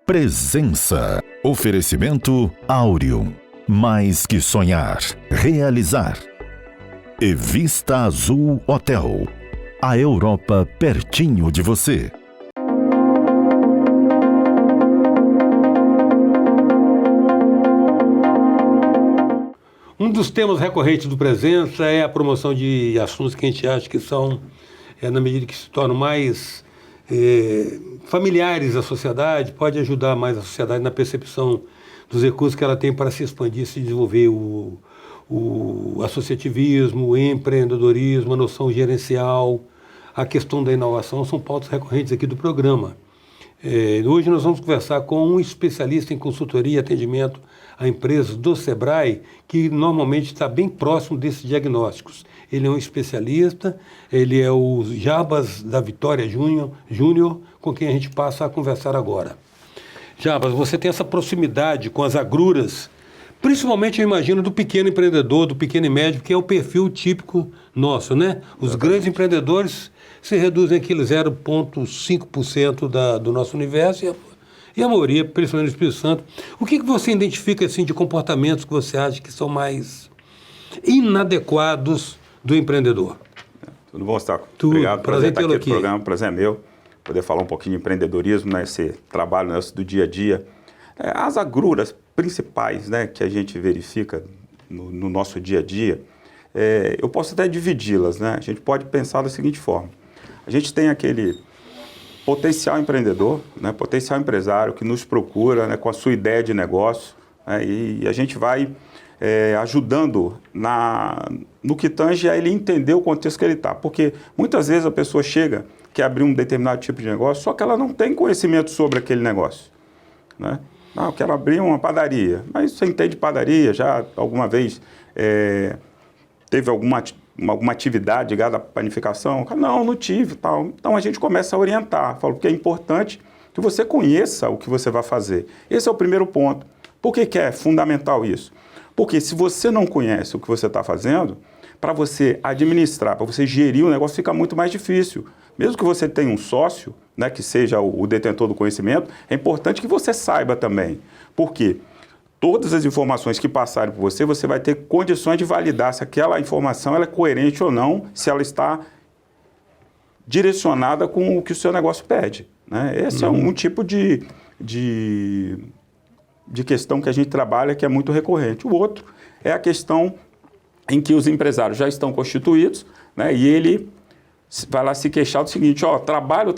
Presença. Oferecimento Áureo. Mais que sonhar, realizar. E Vista Azul Hotel. A Europa pertinho de você. Um dos temas recorrentes do Presença é a promoção de assuntos que a gente acha que são, na medida que se tornam mais familiares à sociedade, pode ajudar mais a sociedade na percepção dos recursos que ela tem para se expandir, se desenvolver o associativismo, o empreendedorismo, a noção gerencial, a questão da inovação, são pautas recorrentes aqui do programa. Hoje nós vamos conversar com um especialista em consultoria e atendimento a empresas do Sebrae, que normalmente está bem próximo desses diagnósticos. Ele é um especialista, ele é o Jarbas da Vitória Júnior, com quem a gente passa a conversar agora. Jarbas, você tem essa proximidade com as agruras, principalmente, eu imagino, do pequeno empreendedor, do pequeno e médio, que é o perfil típico nosso, né? Os grandes empreendedores se reduzem àquele 0,5% do nosso universo e a maioria, principalmente no Espírito Santo. O que você identifica assim, de comportamentos que você acha que são mais inadequados do empreendedor? Tudo bom, Staco? Tudo. Obrigado por estar aqui no aqui. programa. Prazer é meu poder falar um pouquinho de empreendedorismo, né? Esse trabalho nosso do dia a dia. As agruras principais, né, que a gente verifica no nosso dia a dia, eu posso até dividi-las, né? A gente pode pensar da seguinte forma. A gente tem aquele potencial empreendedor, né, potencial empresário que nos procura, né, com a sua ideia de negócio, né, e a gente vai ajudando no que tange a ele entender o contexto que ele está. Porque muitas vezes a pessoa chega, quer abrir um determinado tipo de negócio, só que ela não tem conhecimento sobre aquele negócio, né? Não, eu quero abrir uma padaria, mas você entende padaria? Já alguma vez teve alguma atividade ligada à panificação? Não tive, tal. Então a gente começa a orientar, porque é importante que você conheça o que você vai fazer. Esse é o primeiro ponto. Por que é fundamental isso? Porque se você não conhece o que você está fazendo, para você administrar, para você gerir o negócio, fica muito mais difícil. Mesmo que você tenha um sócio, né, que seja o detentor do conhecimento, é importante que você saiba também. Por quê? Todas as informações que passarem por você, você vai ter condições de validar se aquela informação ela é coerente ou não, se ela está direcionada com o que o seu negócio pede, né? Esse é um tipo de questão que a gente trabalha que é muito recorrente. O outro é a questão em que os empresários já estão constituídos, né, e ele vai lá se queixar do seguinte: trabalho,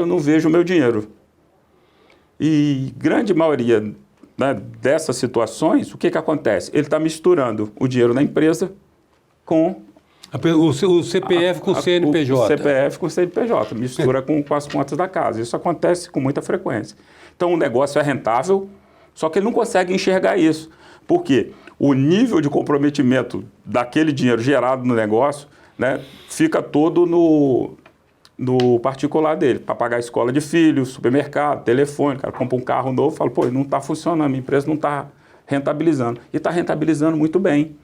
não vejo o meu dinheiro. E grande maioria, né, dessas situações, o que acontece? Ele está misturando o dinheiro da empresa com o CPF com o CNPJ. O CPF com o CNPJ, mistura com as contas da casa. Isso acontece com muita frequência. Então o negócio é rentável, só que ele não consegue enxergar isso. Por quê? O nível de comprometimento daquele dinheiro gerado no negócio, né, fica todo no particular dele, para pagar a escola de filhos, supermercado, telefone. O cara compra um carro novo e fala, não está funcionando, minha empresa não está rentabilizando. E está rentabilizando muito bem.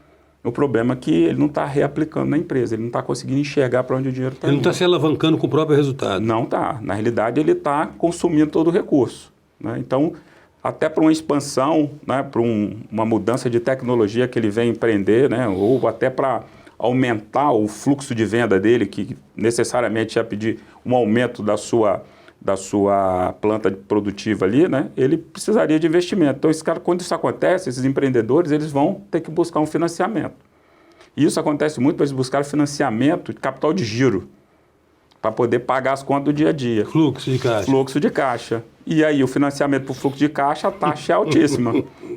O problema é que ele não está reaplicando na empresa, ele não está conseguindo enxergar para onde o dinheiro está indo. Ele não está se alavancando com o próprio resultado. Não está. Na realidade, ele está consumindo todo o recurso, né? Então, até para uma expansão, né, para uma mudança de tecnologia que ele vem empreender, né, ou até para aumentar o fluxo de venda dele, que necessariamente ia pedir um aumento da sua planta produtiva ali, né, ele precisaria de investimento. Então, quando isso acontece, esses empreendedores eles vão ter que buscar um financiamento. E isso acontece muito para eles buscarem financiamento de capital de giro, para poder pagar as contas do dia a dia. Fluxo de caixa. Fluxo de caixa. E aí o financiamento para o fluxo de caixa, a taxa é altíssima,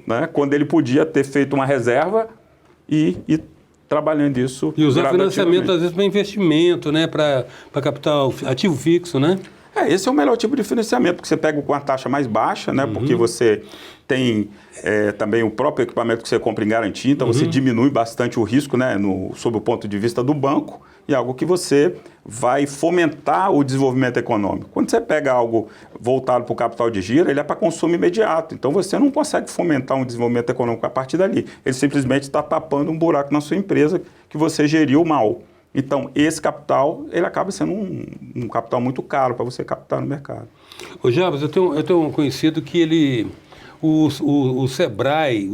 né? Quando ele podia ter feito uma reserva e trabalhando isso. E usar financiamento, às vezes, para investimento, né? Para capital ativo fixo, né? Esse é o melhor tipo de financiamento, porque você pega com a taxa mais baixa, né? Porque você tem também o próprio equipamento que você compra em garantia, então você diminui bastante o risco, né? Sob o ponto de vista do banco, e algo que você vai fomentar o desenvolvimento econômico. Quando você pega algo voltado para o capital de giro, ele é para consumo imediato, então você não consegue fomentar um desenvolvimento econômico a partir dali. Ele simplesmente está tapando um buraco na sua empresa que você geriu mal. Então, esse capital, ele acaba sendo um capital muito caro para você captar no mercado. Ô Jarbas, eu tenho um conhecido que ele... O Sebrae,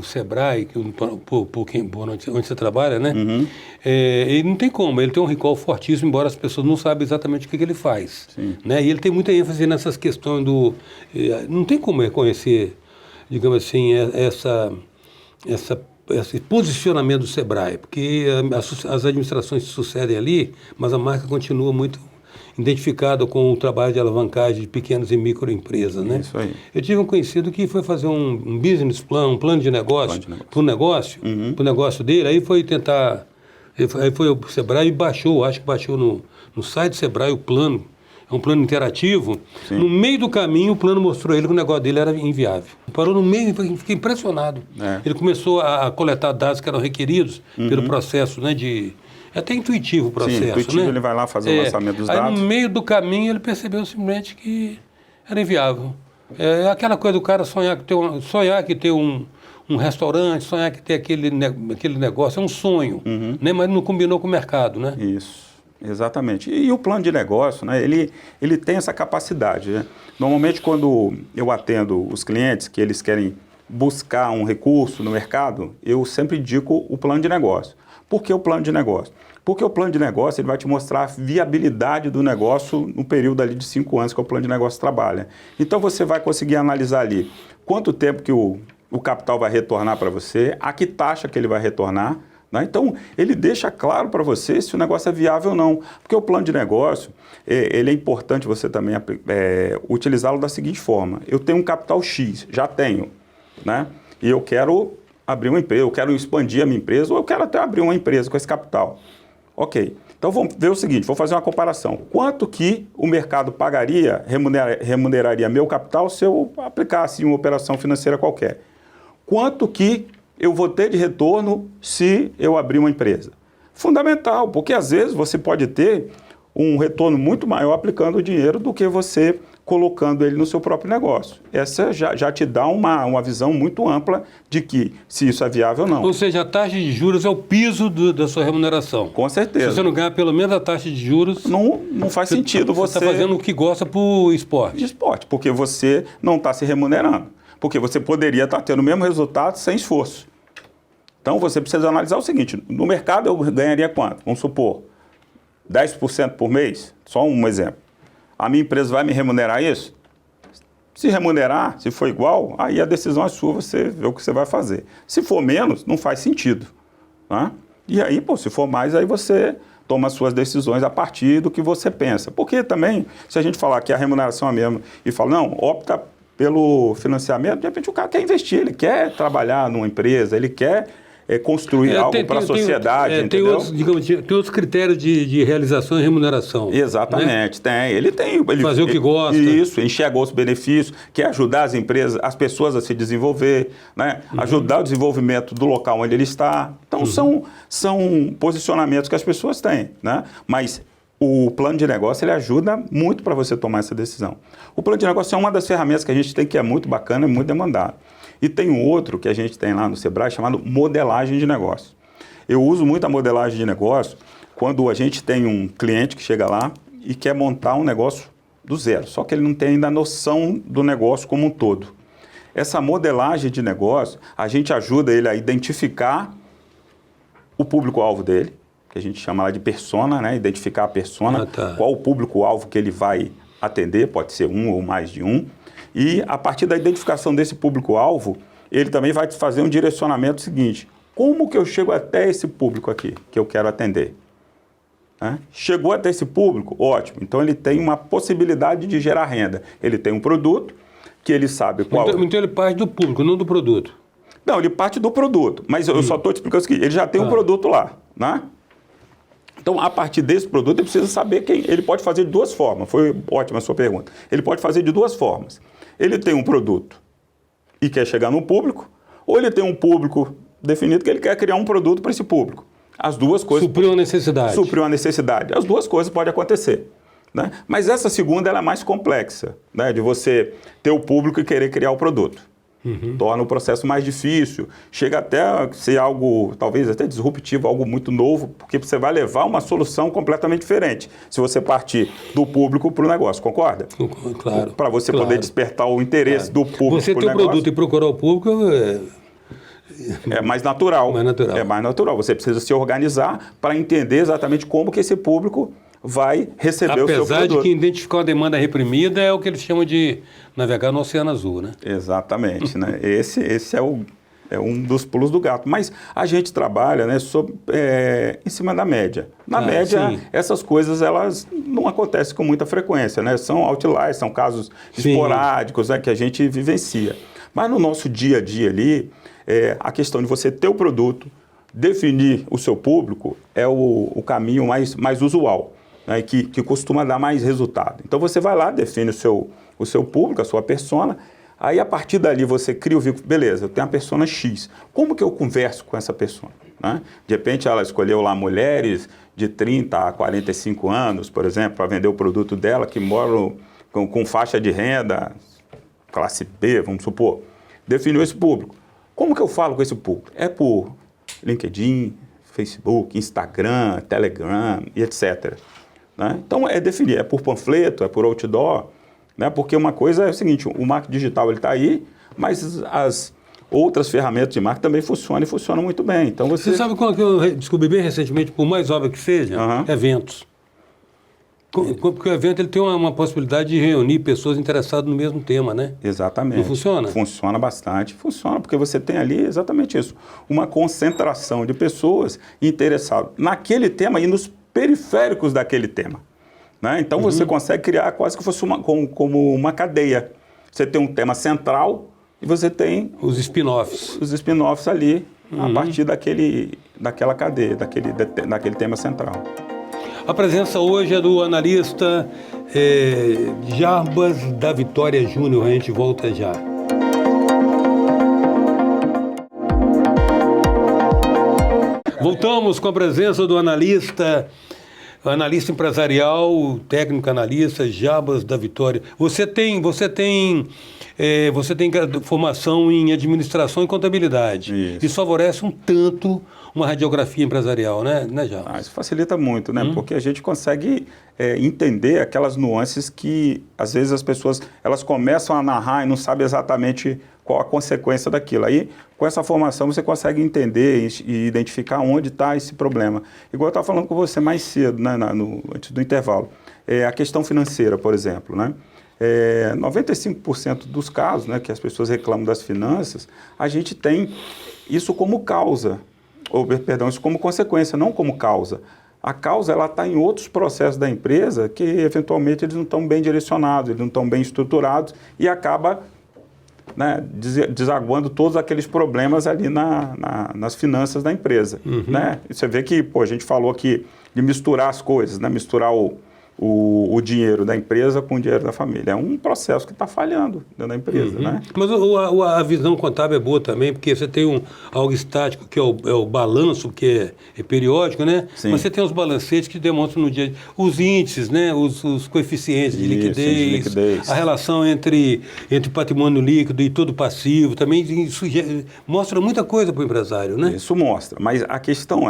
onde você trabalha, né? Uhum. Ele não tem como, ele tem um recall fortíssimo, embora as pessoas não saibam exatamente o que ele faz. Sim. Né? E ele tem muita ênfase nessas questões do... Não tem como reconhecer, digamos assim, esse posicionamento do Sebrae, porque as administrações se sucedem ali, mas a marca continua muito identificada com o trabalho de alavancagem de pequenas e microempresas, né? Isso aí. Eu tive um conhecido que foi fazer um business plan, um plano de negócio para o negócio, pro negócio dele, aí foi tentar, aí foi o Sebrae e baixou, acho que baixou no site do Sebrae o plano, é um plano interativo. Sim. No meio do caminho o plano mostrou a ele que o negócio dele era inviável. Parou no meio e fiquei impressionado. Ele começou a coletar dados que eram requeridos pelo processo, né, é até intuitivo o processo. Sim, intuitivo, né? Ele vai lá fazer o lançamento dos dados. Aí no meio do caminho ele percebeu simplesmente que era inviável. É aquela coisa do cara sonhar que ter um restaurante, sonhar que ter aquele negócio, é um sonho, né? Mas não combinou com o mercado, né? Isso, exatamente. E o plano de negócio, né? Ele tem essa capacidade, né? Normalmente quando eu atendo os clientes que eles querem buscar um recurso no mercado, eu sempre indico o plano de negócio. Por que o plano de negócio? Porque o plano de negócio ele vai te mostrar a viabilidade do negócio no período ali de 5 anos que o plano de negócio trabalha. Então você vai conseguir analisar ali quanto tempo que o capital vai retornar para você, a que taxa que ele vai retornar, né? Então ele deixa claro para você se o negócio é viável ou não. Porque o plano de negócio, ele é importante você também utilizá-lo da seguinte forma. Eu tenho um capital X, já tenho, né? E eu quero abrir uma empresa, eu quero expandir a minha empresa, ou eu quero até abrir uma empresa com esse capital. Ok, então vamos ver o seguinte, vou fazer uma comparação. Quanto que o mercado pagaria, remuneraria meu capital se eu aplicasse uma operação financeira qualquer? Quanto que eu vou ter de retorno se eu abrir uma empresa? Fundamental, porque às vezes você pode ter um retorno muito maior aplicando o dinheiro do que você colocando ele no seu próprio negócio. Essa já te dá uma visão muito ampla de que se isso é viável ou não. Ou seja, a taxa de juros é o piso da sua remuneração. Com certeza. Se você não ganhar pelo menos a taxa de juros... Não faz sentido você... Você está fazendo o que gosta para o esporte. De esporte, porque você não está se remunerando. Porque você poderia estar tendo o mesmo resultado sem esforço. Então você precisa analisar o seguinte, no mercado eu ganharia quanto? Vamos supor, 10% por mês? Só um exemplo. A minha empresa vai me remunerar isso? Se remunerar, se for igual, aí a decisão é sua, você vê o que você vai fazer. Se for menos, não faz sentido. Tá? E aí, se for mais, aí você toma as suas decisões a partir do que você pensa. Porque também, se a gente falar que a remuneração é a mesma e fala, não, opta pelo financiamento, de repente o cara quer investir, ele quer trabalhar numa empresa, ele quer construir algo para a sociedade, entendeu? Tem outros critérios de realização e remuneração. Exatamente, né? Ele tem. Fazer o que gosta. Isso, enxerga os benefícios, quer ajudar as empresas, as pessoas a se desenvolver, né? Ajudar o desenvolvimento do local onde ele está. Então, são posicionamentos que as pessoas têm, né? Mas o plano de negócio, ele ajuda muito para você tomar essa decisão. O plano de negócio é uma das ferramentas que a gente tem que é muito bacana e muito demandado. E tem um outro que a gente tem lá no Sebrae chamado modelagem de negócio. Eu uso muito a modelagem de negócio quando a gente tem um cliente que chega lá e quer montar um negócio do zero, só que ele não tem ainda a noção do negócio como um todo. Essa modelagem de negócio, a gente ajuda ele a identificar o público-alvo dele, que a gente chama lá de persona, né? Identificar a persona, qual o público-alvo que ele vai atender, pode ser um ou mais de um. E a partir da identificação desse público-alvo, ele também vai fazer um direcionamento seguinte. Como que eu chego até esse público aqui, que eu quero atender? Chegou até esse público? Ótimo. Então ele tem uma possibilidade de gerar renda. Ele tem um produto que ele sabe qual... Então ele parte do público, não do produto. Não, ele parte do produto. Mas eu só estou te explicando o seguinte, ele já tem um produto lá, né? Então, a partir desse produto, ele precisa saber quem... Ele pode fazer de duas formas. Foi ótima a sua pergunta. Ele pode fazer de duas formas. Ele tem um produto e quer chegar no público, ou ele tem um público definido que ele quer criar um produto para esse público. As duas coisas... Supriu a necessidade. Supriu a necessidade. As duas coisas podem acontecer, né? Mas essa segunda ela é mais complexa, né? De você ter o público e querer criar o produto. Torna o processo mais difícil, chega até a ser algo, talvez até disruptivo, algo muito novo, porque você vai levar uma solução completamente diferente, se você partir do público para o negócio, concorda? Claro. Para você poder despertar o interesse do público você para o negócio. Você ter o produto e procurar o público é mais natural. É mais natural. Você precisa se organizar para entender exatamente como que esse público vai receber o seu produto. Apesar de que identificar uma demanda reprimida é o que eles chamam de navegar no Oceano Azul, né? Exatamente, né? Esse é um dos pulos do gato. Mas a gente trabalha, né, em cima da média. Na média, sim, essas coisas elas não acontecem com muita frequência, né? São outliers, são casos esporádicos, né, que a gente vivencia. Mas no nosso dia a dia ali, a questão de você ter o produto, definir o seu público é o caminho mais usual, né, que costuma dar mais resultado. Então você vai lá, define o seu público, a sua persona, aí a partir dali você cria o vínculo, beleza, eu tenho uma persona X, como que eu converso com essa persona? Né? De repente ela escolheu lá mulheres de 30 a 45 anos, por exemplo, para vender o produto dela, que moram com faixa de renda, classe B, vamos supor, definiu esse público. Como que eu falo com esse público? É por LinkedIn, Facebook, Instagram, Telegram e etc. Né? Então, definir, é por panfleto, é por outdoor, né? Porque uma coisa é o seguinte, o marketing digital está aí, mas as outras ferramentas de marketing também funcionam e funcionam muito bem. Então, você sabe qual que eu descobri bem recentemente, por mais óbvio que seja? Eventos. Porque o evento ele tem uma possibilidade de reunir pessoas interessadas no mesmo tema, né? Exatamente. Não funciona? Funciona bastante. Funciona, porque você tem ali exatamente isso. Uma concentração de pessoas interessadas naquele tema e nos periféricos daquele tema. Né? Então, você consegue criar quase que fosse como uma cadeia. Você tem um tema central e você tem... Os spin-offs. Os spin-offs ali, a partir daquela cadeia, daquele tema central. A presença hoje é do analista Jarbas da Vitória Júnior. A gente volta já. Voltamos com a presença do analista empresarial, técnico analista Jarbas da Vitória. Você tem formação em administração e contabilidade. Isso favorece um tanto uma radiografia empresarial, né Jarbas? Isso facilita muito, né? Porque a gente consegue entender aquelas nuances que, às vezes, as pessoas elas começam a narrar e não sabem exatamente qual a consequência daquilo. Aí, com essa formação, você consegue entender e identificar onde está esse problema. Igual eu estava falando com você mais cedo, né, antes do intervalo. A questão financeira, por exemplo, né? 95% dos casos, né, que as pessoas reclamam das finanças, a gente tem isso como causa, isso como consequência, não como causa. A causa ela está em outros processos da empresa que, eventualmente, eles não estão bem direcionados, eles não estão bem estruturados e acaba, né, desaguando todos aqueles problemas ali nas finanças da empresa. Né? E você vê que a gente falou aqui de misturar as coisas, né? Misturar o dinheiro da empresa com o dinheiro da família. É um processo que está falhando dentro da empresa. Né? Mas a visão contábil é boa também, porque você tem algo estático, que é o balanço, que é periódico, né? Sim. Mas você tem os balancetes que demonstram no dia os índices, né? Os coeficientes de liquidez, a relação entre patrimônio líquido e todo passivo, também isso mostra muita coisa para o empresário, né? Isso mostra, mas a questão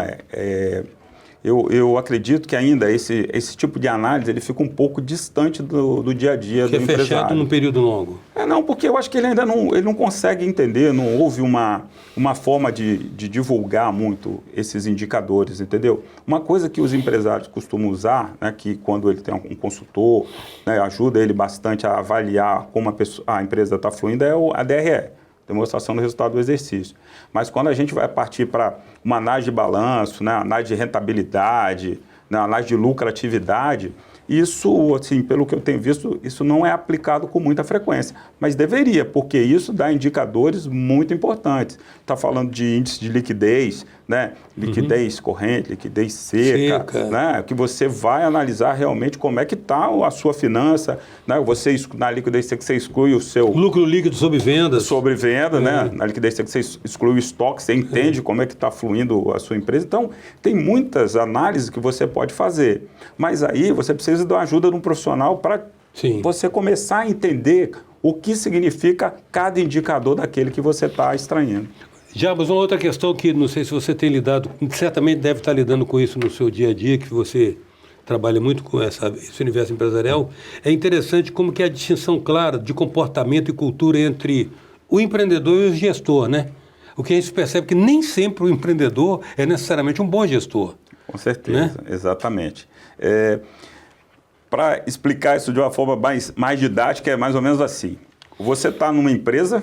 eu acredito que ainda esse tipo de análise ele fica um pouco distante do dia a dia do empresário. Que é fechado num período longo. Não, porque eu acho que ele ainda não consegue entender, não houve uma forma de divulgar muito esses indicadores, entendeu? Uma coisa que os empresários costumam usar, né, que quando ele tem um consultor, né, ajuda ele bastante a avaliar como a empresa está fluindo, é a DRE. Demonstração do resultado do exercício. Mas quando a gente vai partir para uma análise de balanço, né, análise de rentabilidade, né, análise de lucratividade, isso, assim, pelo que eu tenho visto, isso não é aplicado com muita frequência. Mas deveria, porque isso dá indicadores muito importantes. Está falando de índice de liquidez, né? Liquidez corrente, liquidez seca, né? Que você vai analisar realmente como é que está a sua finança, né? Na liquidez seca você exclui o seu... Lucro líquido sobre vendas. Sobre venda, né? Na liquidez seca você exclui o estoque, você entende como é que está fluindo a sua empresa. Então, tem muitas análises que você pode fazer. Mas aí você precisa da ajuda de um profissional para Sim. Você começar a entender o que significa cada indicador daquele que você está extraindo. Mas uma outra questão que não sei se você tem lidado, certamente deve estar lidando com isso no seu dia a dia, que você trabalha muito com esse universo empresarial, é interessante como que é a distinção clara de comportamento e cultura entre o empreendedor e o gestor, né? O que a gente percebe que nem sempre o empreendedor é necessariamente um bom gestor. Com certeza, né? Exatamente. Para explicar isso de uma forma mais didática, é mais ou menos assim. Você está numa empresa,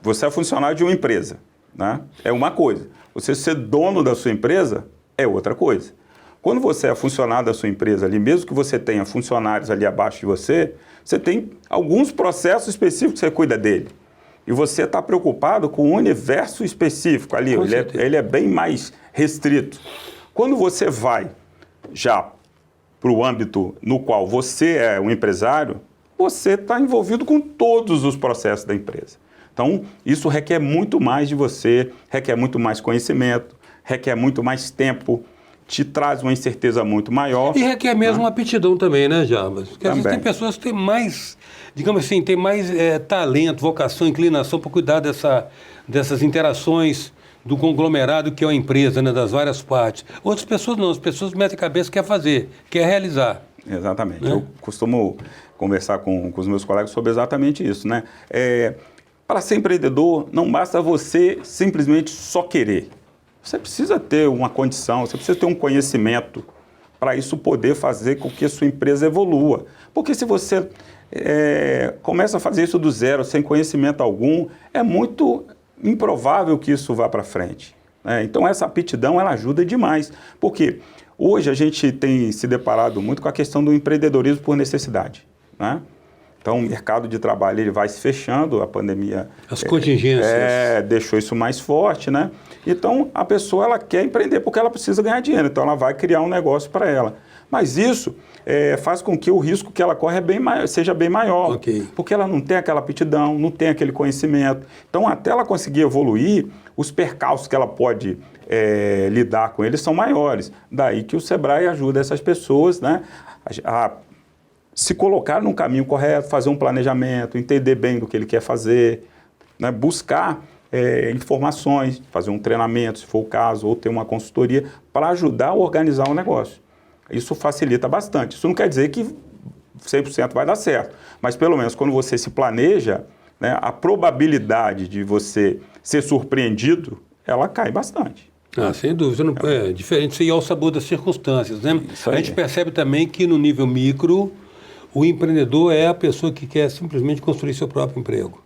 você é funcionário de uma empresa, né? É uma coisa. Você ser dono da sua empresa é outra coisa. Quando você é funcionário da sua empresa ali, mesmo que você tenha funcionários ali abaixo de você, você tem alguns processos específicos que você cuida dele. E você está preocupado com um universo específico ali, ele é bem mais restrito. Quando você vai já para o âmbito no qual você é um empresário, você está envolvido com todos os processos da empresa. Então, isso requer muito mais de você, requer muito mais conhecimento, requer muito mais tempo, te traz uma incerteza muito maior. E requer mesmo uma aptidão também, né, Jarbas? Porque às vezes tem pessoas que têm mais, digamos assim, tem mais talento, vocação, inclinação para cuidar dessas interações do conglomerado que é a empresa, né, das várias partes. Outras pessoas não, as pessoas metem a cabeça, quer fazer, quer realizar. Exatamente. Né? Eu costumo conversar com os meus colegas sobre exatamente isso, né? Para ser empreendedor, não basta você simplesmente só querer. Você precisa ter uma condição, você precisa ter um conhecimento para isso poder fazer com que a sua empresa evolua. Porque se você começa a fazer isso do zero, sem conhecimento algum, é muito improvável que isso vá para frente. Né? Então, essa aptidão, ela ajuda demais. Porque hoje a gente tem se deparado muito com a questão do empreendedorismo por necessidade. Né? Então, o mercado de trabalho ele vai se fechando, a pandemia... As contingências. Deixou isso mais forte, né? Então, a pessoa ela quer empreender porque ela precisa ganhar dinheiro, então ela vai criar um negócio para ela. Mas isso faz com que o risco que ela corre seja bem maior, porque ela não tem aquela aptidão, não tem aquele conhecimento. Então, até ela conseguir evoluir, os percalços que ela pode lidar com eles são maiores. Daí que o Sebrae ajuda essas pessoas, né, a se colocar no caminho correto, fazer um planejamento, entender bem do que ele quer fazer, né, buscar informações, fazer um treinamento, se for o caso, ou ter uma consultoria para ajudar a organizar o negócio. Isso facilita bastante. Isso não quer dizer que 100% vai dar certo, mas pelo menos quando você se planeja, né, a probabilidade de você ser surpreendido, ela cai bastante. Sem dúvida. Não, é diferente você ir ao sabor das circunstâncias, né? A gente percebe também que no nível micro, o empreendedor é a pessoa que quer simplesmente construir seu próprio emprego.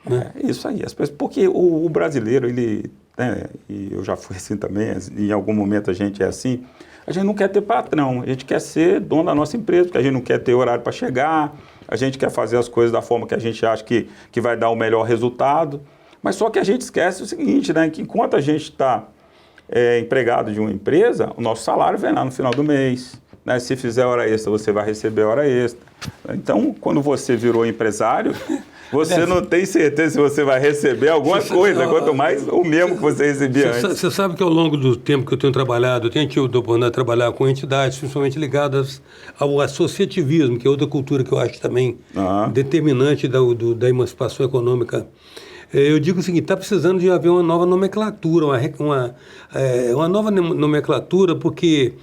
Né? Isso aí. Porque o brasileiro, ele, né, e eu já fui assim também, em algum momento a gente é assim, a gente não quer ter patrão, a gente quer ser dono da nossa empresa, porque a gente não quer ter horário para chegar, a gente quer fazer as coisas da forma que a gente acha que vai dar o melhor resultado, mas só que a gente esquece o seguinte, né, que enquanto a gente está empregado de uma empresa, o nosso salário vem lá no final do mês, né, se fizer hora extra, você vai receber hora extra. Então, quando você virou empresário, você não tem certeza se você vai receber alguma coisa, quanto mais o mesmo que você recebia antes. Você sabe que ao longo do tempo que eu tenho trabalhado, eu tenho tido a oportunidade de trabalhar com entidades, principalmente ligadas ao associativismo, que é outra cultura que eu acho também determinante da emancipação econômica. Eu digo o seguinte, está precisando de haver uma nova nomenclatura, uma nova nomenclatura, porque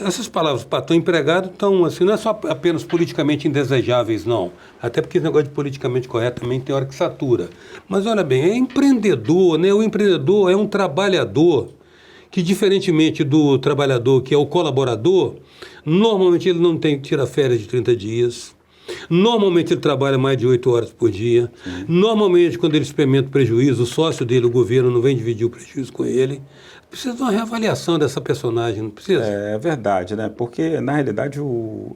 essas palavras patrão empregado estão assim, não é só apenas politicamente indesejáveis, não. Até porque esse negócio de politicamente correto também tem hora que satura. Mas olha bem, é empreendedor, né? O empreendedor é um trabalhador que, diferentemente do trabalhador que é o colaborador, normalmente ele não tem que tirar férias de 30 dias. Normalmente ele trabalha mais de 8 horas por dia. Normalmente, quando ele experimenta o prejuízo, o sócio dele, o governo, não vem dividir o prejuízo com ele. Precisa de uma reavaliação dessa personagem, não precisa? É verdade, né? Porque, na realidade, o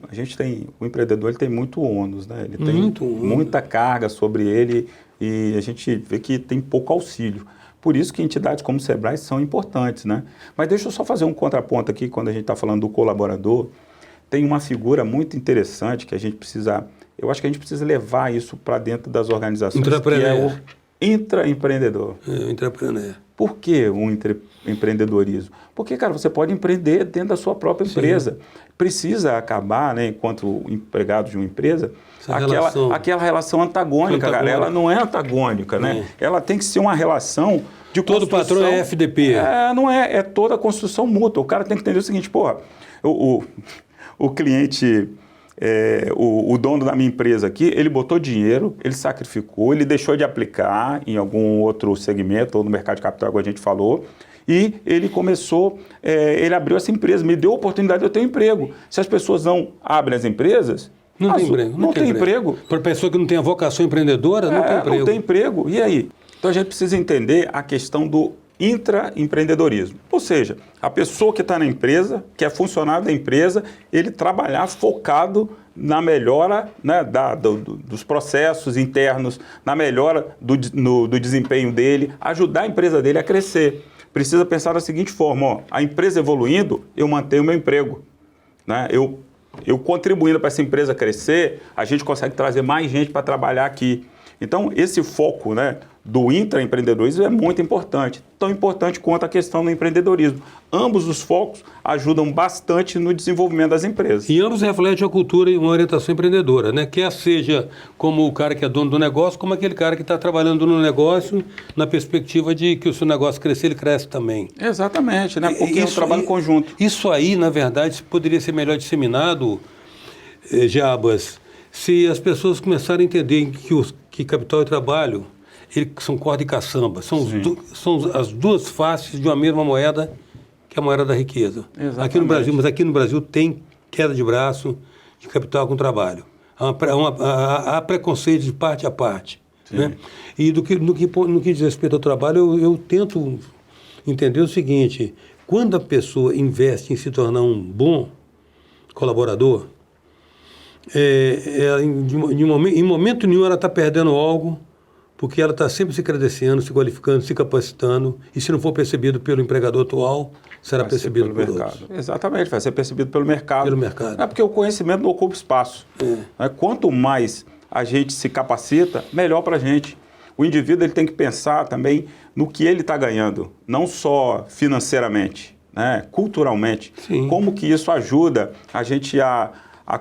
empreendedor ele tem muito ônus, né? Ele tem muita carga sobre ele e a gente vê que tem pouco auxílio. Por isso que entidades como o Sebrae são importantes, né? Mas deixa eu só fazer um contraponto aqui, quando a gente está falando do colaborador. Tem uma figura muito interessante que a gente precisa... Eu acho que a gente precisa levar isso para dentro das organizações, que é o intraempreendedor. O intraempreendedor. Por que o empreendedorismo? Porque, cara, você pode empreender dentro da sua própria empresa. Sim. Precisa acabar, né, enquanto empregado de uma empresa, aquela relação antagônica, cara. Ela não é antagônica, né? Ela tem que ser uma relação de todo patrão é FDP. Não é, é toda construção mútua. O cara tem que entender o seguinte, porra, o cliente... o dono da minha empresa aqui, ele botou dinheiro, ele sacrificou, ele deixou de aplicar em algum outro segmento, ou no mercado de capital, como a gente falou, e ele começou, ele abriu essa empresa, me deu a oportunidade de eu ter um emprego. Se as pessoas não abrem as empresas, não tem emprego. Não tem emprego. Para pessoa que não tem a vocação empreendedora, não tem emprego. Não tem emprego. E aí? Então a gente precisa entender a questão do intraempreendedorismo. Ou seja, a pessoa que está na empresa, que é funcionário da empresa, ele trabalhar focado na melhora, né, dos processos internos, na melhora do desempenho dele, ajudar a empresa dele a crescer. Precisa pensar da seguinte forma, ó, a empresa evoluindo, eu mantenho o meu emprego. Né? Eu contribuindo para essa empresa crescer, a gente consegue trazer mais gente para trabalhar aqui. Então, esse foco, né, do intraempreendedorismo é muito importante, tão importante quanto a questão do empreendedorismo. Ambos os focos ajudam bastante no desenvolvimento das empresas. E ambos refletem a cultura e uma orientação empreendedora, né? Quer seja como o cara que é dono do negócio, como aquele cara que está trabalhando no negócio na perspectiva de que o seu negócio crescer, ele cresce também. Exatamente, né? Porque é um trabalho conjunto. Isso aí, na verdade, poderia ser melhor disseminado, Jabas, se as pessoas começarem a entender que capital e trabalho são corda e caçamba, são as duas faces de uma mesma moeda, que é a moeda da riqueza. Exatamente. Aqui no Brasil tem queda de braço de capital com trabalho. Há preconceito de parte a parte. Né? E no que diz respeito ao trabalho, eu tento entender o seguinte, quando a pessoa investe em se tornar um bom colaborador, em momento nenhum ela está perdendo algo, porque ela está sempre se credenciando, se qualificando, se capacitando, e se não for percebido pelo empregador atual, será percebido pelo mercado. Outros. Exatamente, vai ser percebido pelo mercado. Pelo mercado. É porque o conhecimento não ocupa espaço. Né? Quanto mais a gente se capacita, melhor para a gente. O indivíduo ele tem que pensar também no que ele está ganhando, não só financeiramente, né? Culturalmente. Sim. Como que isso ajuda a gente a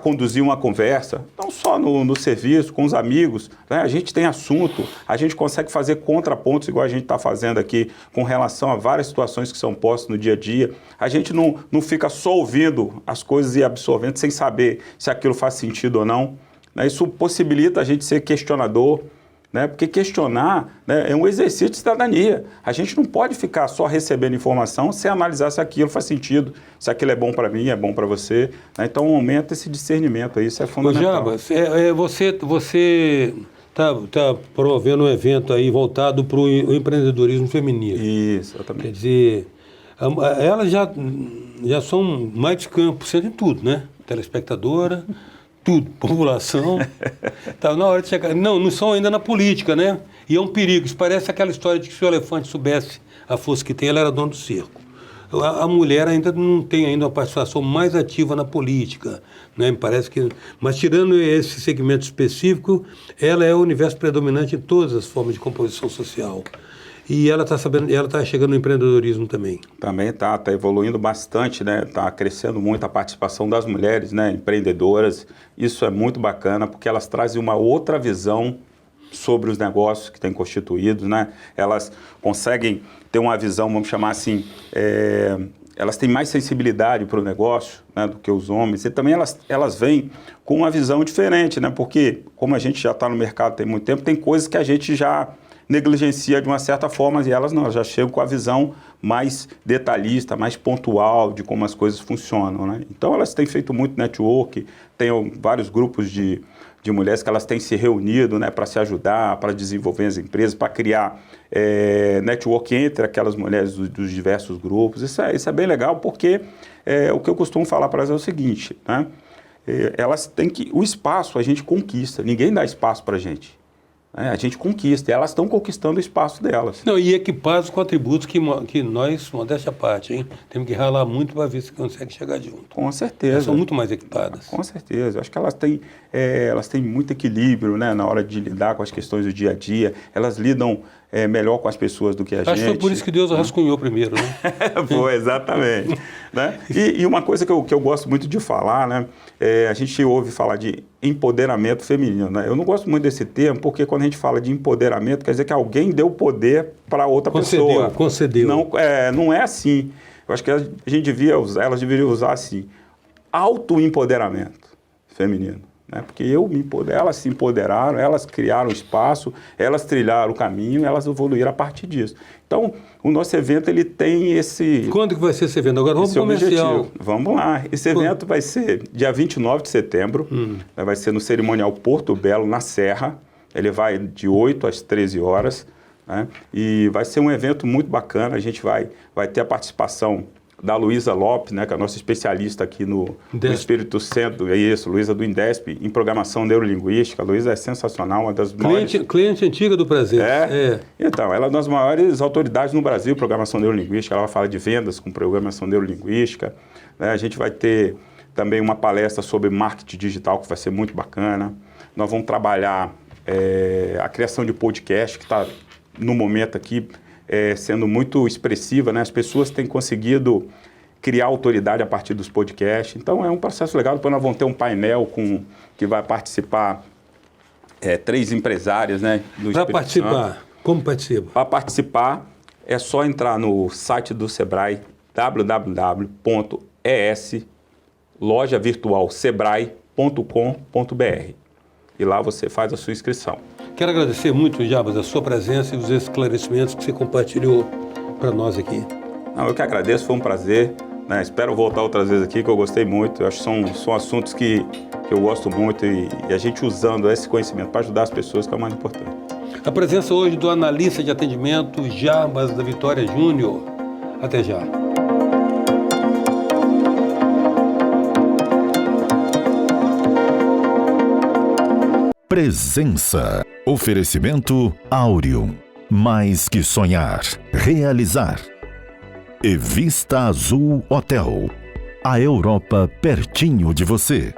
conduzir uma conversa, não só no serviço, com os amigos, né? A gente tem assunto, a gente consegue fazer contrapontos, igual a gente está fazendo aqui, com relação a várias situações que são postas no dia a dia. A gente não fica só ouvindo as coisas e absorvendo, sem saber se aquilo faz sentido ou não. Né? Isso possibilita a gente ser questionador, né? Porque questionar, né, é um exercício de cidadania. A gente não pode ficar só recebendo informação sem analisar se aquilo faz sentido, se aquilo é bom para mim, é bom para você. Né? Então aumenta esse discernimento aí, isso é fundamental. Jabas, você está promovendo um evento aí voltado para o empreendedorismo feminino. Isso, exatamente. Quer dizer, elas já são mais de 50% em tudo, né? Telespectadora... tudo, população, tá na hora de chegar. Não são ainda na política, né? E é um perigo. Isso parece aquela história de que se o elefante soubesse a força que tem, ela era dona do circo. A mulher ainda não tem ainda uma participação mais ativa na política, né? Me parece que... Mas tirando esse segmento específico, ela é o universo predominante em todas as formas de composição social. E ela está chegando no empreendedorismo também. Também está evoluindo bastante, né? Está crescendo muito a participação das mulheres, né? Empreendedoras. Isso é muito bacana, porque elas trazem uma outra visão sobre os negócios que têm constituídos, né? Elas conseguem ter uma visão, vamos chamar assim, elas têm mais sensibilidade para o negócio, né, do que os homens. E também elas vêm com uma visão diferente, né? Porque como a gente já está no mercado tem muito tempo, tem coisas que a gente já negligencia de uma certa forma, e elas não, elas já chegam com a visão mais detalhista, mais pontual de como as coisas funcionam, né? Então elas têm feito muito network, tem vários grupos de mulheres que elas têm se reunido, né, para se ajudar, para desenvolver as empresas, para criar network entre aquelas mulheres dos diversos grupos. Isso é bem legal, porque o que eu costumo falar para elas é o seguinte, né? Elas têm que... O espaço a gente conquista, ninguém dá espaço para a gente. A gente conquista, e elas estão conquistando o espaço delas. Não, e equipados com atributos que nós, modéstia à parte, hein, temos que ralar muito para ver se consegue chegar junto. Com certeza. Elas são muito mais equipadas. Com certeza. Eu acho que elas têm muito equilíbrio, né, na hora de lidar com as questões do dia a dia. Elas lidam melhor com as pessoas do que a gente. Acho que foi por isso que Deus rascunhou primeiro, né? Foi, exatamente. Né? E uma coisa que eu gosto muito de falar, né, a gente ouve falar de empoderamento feminino. Né? Eu não gosto muito desse termo, porque quando a gente fala de empoderamento, quer dizer que alguém deu poder para outra pessoa. Concedeu. Não é assim. Eu acho que elas deveriam usar assim, autoempoderamento feminino. Né? Porque elas se empoderaram, elas criaram espaço, elas trilharam o caminho, elas evoluíram a partir disso. Então, o nosso evento ele tem esse... Quando que vai ser esse evento? Agora vamos para o comercial. Vamos lá. Esse evento vai ser dia 29 de setembro, vai ser no Cerimonial Porto Belo, na Serra. Ele vai de 8 às 13 horas. Né? E vai ser um evento muito bacana. A gente vai ter a participação da Luísa Lopes, né, que é a nossa especialista aqui no Espírito Santo, Luísa do Indesp, em programação neurolinguística. A Luísa é sensacional, uma das maiores... Cliente antiga do Prazer. Então, ela é uma das maiores autoridades no Brasil em programação neurolinguística. Ela vai falar de vendas com programação neurolinguística. Né? A gente vai ter também uma palestra sobre marketing digital, que vai ser muito bacana. Nós vamos trabalhar a criação de podcast, que está, no momento aqui, sendo muito expressiva, né? As pessoas têm conseguido criar autoridade a partir dos podcasts. Então, é um processo legal. Depois nós vamos ter um painel que vai participar 3 empresárias, né? Para participar, como participa? Para participar, é só entrar no site do Sebrae, www.eslojavirtualsebrae.com.br. E lá você faz a sua inscrição. Quero agradecer muito, Jabas, a sua presença e os esclarecimentos que você compartilhou para nós aqui. Não, eu que agradeço, foi um prazer. Né? Espero voltar outras vezes aqui, que eu gostei muito. Eu acho que são assuntos que eu gosto muito e a gente usando esse conhecimento para ajudar as pessoas, que é o mais importante. A presença hoje do analista de atendimento, Jabas da Vitória Júnior. Até já. Presença. Oferecimento Áureo. Mais que sonhar, realizar. E Vista Azul Hotel. A Europa pertinho de você.